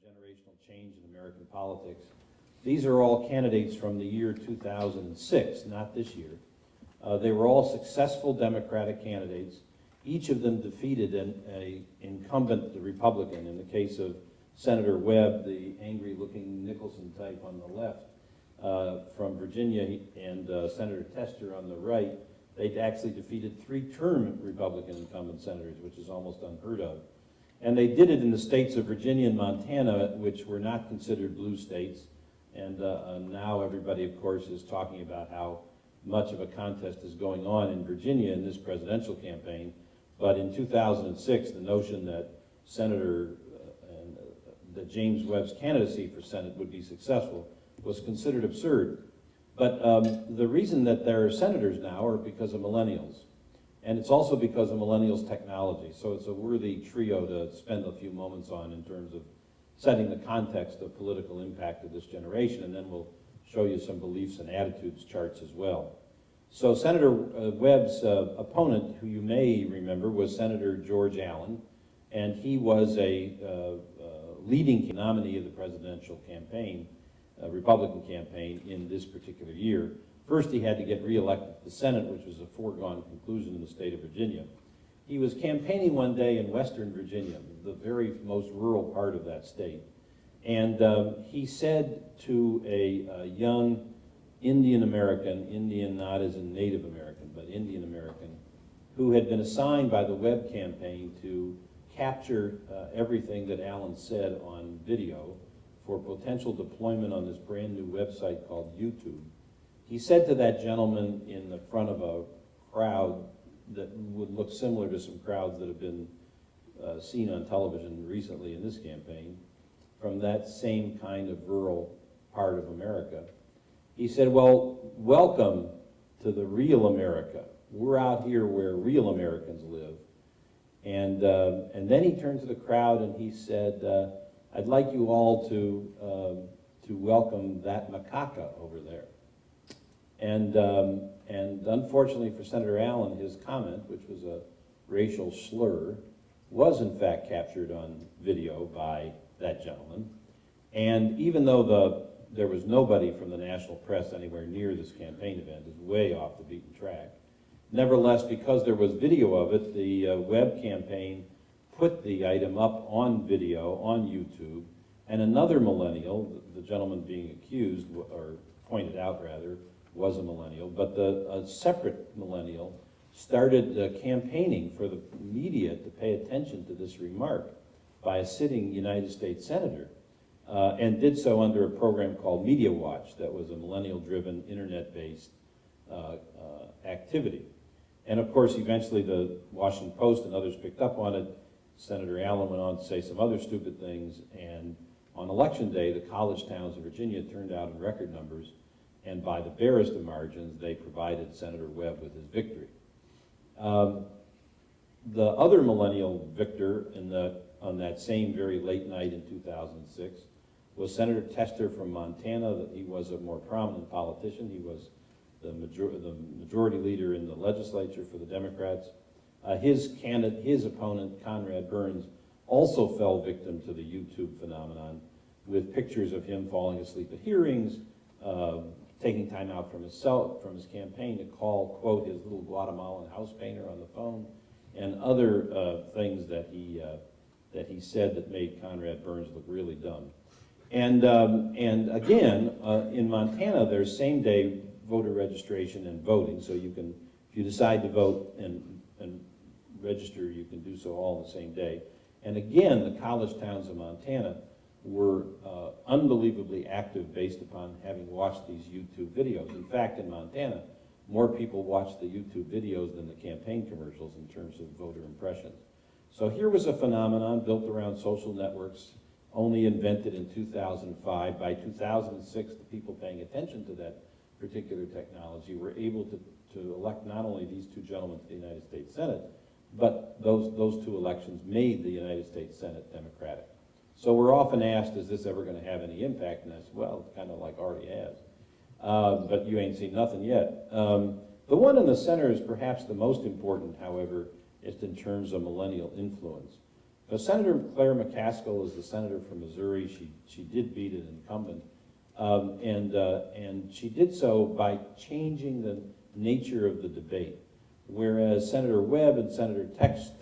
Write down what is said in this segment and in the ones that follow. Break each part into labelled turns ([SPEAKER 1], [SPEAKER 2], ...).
[SPEAKER 1] generational change in American politics. These are all candidates from the year 2006, not this year. They were all successful Democratic candidates. Each of them defeated an incumbent Republican. In the case of Senator Webb, the angry-looking Nicholson type on the left from Virginia, and Senator Tester on the right, they actually defeated three-term Republican incumbent senators, which is almost unheard of. And they did it in the states of Virginia and Montana, which were not considered blue states. And now everybody, of course, is talking about how much of a contest is going on in Virginia in this presidential campaign. But in 2006, the notion that that James Webb's candidacy for Senate would be successful was considered absurd. But the reason that there are senators now are because of millennials. And it's also because of millennials' technology. So it's a worthy trio to spend a few moments on in terms of setting the context of political impact of this generation, and then we'll show you some beliefs and attitudes charts as well. So Senator Webb's opponent, who you may remember, was Senator George Allen, and he was a leading nominee of the presidential campaign, Republican campaign, in this particular year. First, he had to get reelected to the Senate, which was a foregone conclusion in the state of Virginia. He was campaigning one day in Western Virginia, the very most rural part of that state. And he said to a young Indian American, Indian not as in Native American, but Indian American, who had been assigned by the Webb campaign to capture everything that Allen said on video for potential deployment on this brand new website called YouTube. He said to that gentleman in the front of a crowd that would look similar to some crowds that have been seen on television recently in this campaign, from that same kind of rural part of America. He said, well, welcome to the real America. We're out here where real Americans live. And then he turned to the crowd and he said, I'd like you all to welcome that macaca over there. And unfortunately for Senator Allen, his comment, which was a racial slur, was in fact captured on video by that gentleman. And even though there was nobody from the national press anywhere near this campaign event, it's way off the beaten track. Nevertheless, because there was video of it, the Webb campaign put the item up on video on YouTube, and another millennial, the gentleman being accused, or pointed out rather, was a millennial, but a separate millennial started campaigning for the media to pay attention to this remark by a sitting United States senator, and did so under a program called Media Watch that was a millennial-driven, internet-based activity. And of course, eventually the Washington Post and others picked up on it. Senator Allen went on to say some other stupid things, and on election day, the college towns of Virginia turned out in record numbers, and by the barest of margins, they provided Senator Webb with his victory. The other millennial victor on that same very late night in 2006 was Senator Tester from Montana. He was a more prominent politician. He was the majority leader in the legislature for the Democrats. His opponent, Conrad Burns, also fell victim to the YouTube phenomenon, with pictures of him falling asleep at hearings, taking time out from his campaign to call, quote, his little Guatemalan house painter on the phone, and other things that he said that made Conrad Burns look really dumb. And again, in Montana, there's same-day voter registration and voting, so you can, if you decide to vote and register, you can do so all the same day. And again, the college towns of Montana were unbelievably active based upon having watched these YouTube videos. In fact, in Montana, more people watched the YouTube videos than the campaign commercials in terms of voter impressions. So here was a phenomenon built around social networks, only invented in 2005. By 2006, the people paying attention to that particular technology were able to elect not only these two gentlemen to the United States Senate, but those two elections made the United States Senate Democratic. So we're often asked, is this ever going to have any impact? And I said, well, it kind of like already has. But you ain't seen nothing yet. The one in the center is perhaps the most important, however, just in terms of millennial influence. Because Senator Claire McCaskill is the senator from Missouri. She did beat an incumbent. And she did so by changing the nature of the debate. Whereas Senator Webb and Senator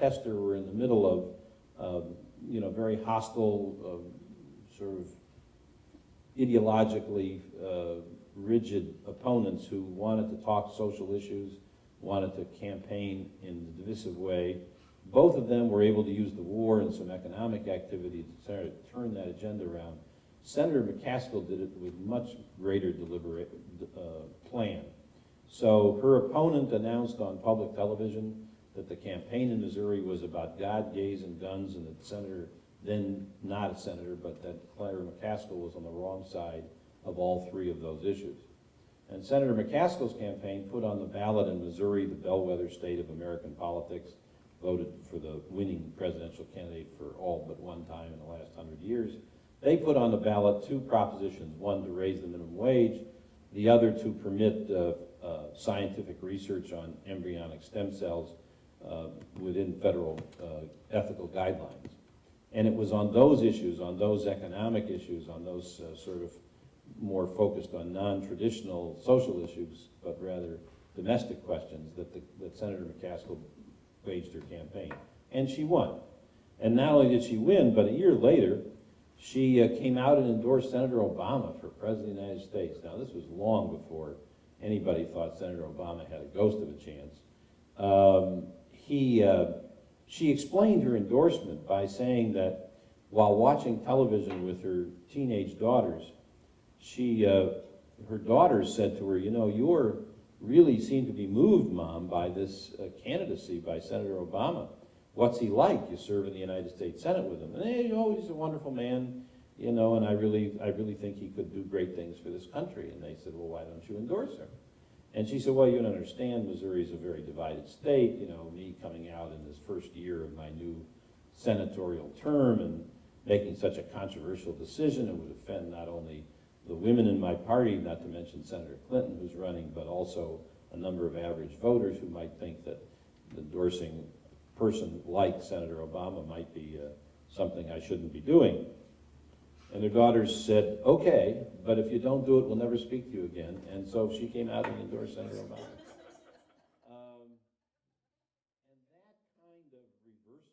[SPEAKER 1] Tester were in the middle of very hostile, sort of ideologically rigid opponents who wanted to talk social issues, wanted to campaign in a divisive way. Both of them were able to use the war and some economic activity to turn that agenda around. Senator McCaskill did it with much greater plan. So her opponent announced on public television that the campaign in Missouri was about God, gays, and guns, and that the senator, then not a senator, but that Claire McCaskill was on the wrong side of all three of those issues. And Senator McCaskill's campaign put on the ballot in Missouri, the bellwether state of American politics, voted for the winning presidential candidate for all but one time in the last 100 years. They put on the ballot two propositions, one to raise the minimum wage, the other to permit scientific research on embryonic stem cells within federal ethical guidelines. And it was on those issues, on those economic issues, on those sort of more focused on non-traditional social issues, but rather domestic questions, that Senator McCaskill waged her campaign. And she won. And not only did she win, but a year later, she came out and endorsed Senator Obama for President of the United States. Now, this was long before anybody thought Senator Obama had a ghost of a chance. She explained her endorsement by saying that while watching television with her teenage daughters, her daughters said to her, you really seem to be moved, Mom, by this candidacy by Senator Obama. What's he like? You serve in the United States Senate with him. And he's a wonderful man, and I really think he could do great things for this country. And they said, well, why don't you endorse him? And she said, well, you don't understand, Missouri is a very divided state. Me coming out in this first year of my new senatorial term and making such a controversial decision, it would offend not only the women in my party, not to mention Senator Clinton, who's running, but also a number of average voters who might think that endorsing a person like Senator Obama might be something I shouldn't be doing. And their daughters said, okay, but if you don't do it, we'll never speak to you again. And so she came out and endorsed Senator Obama.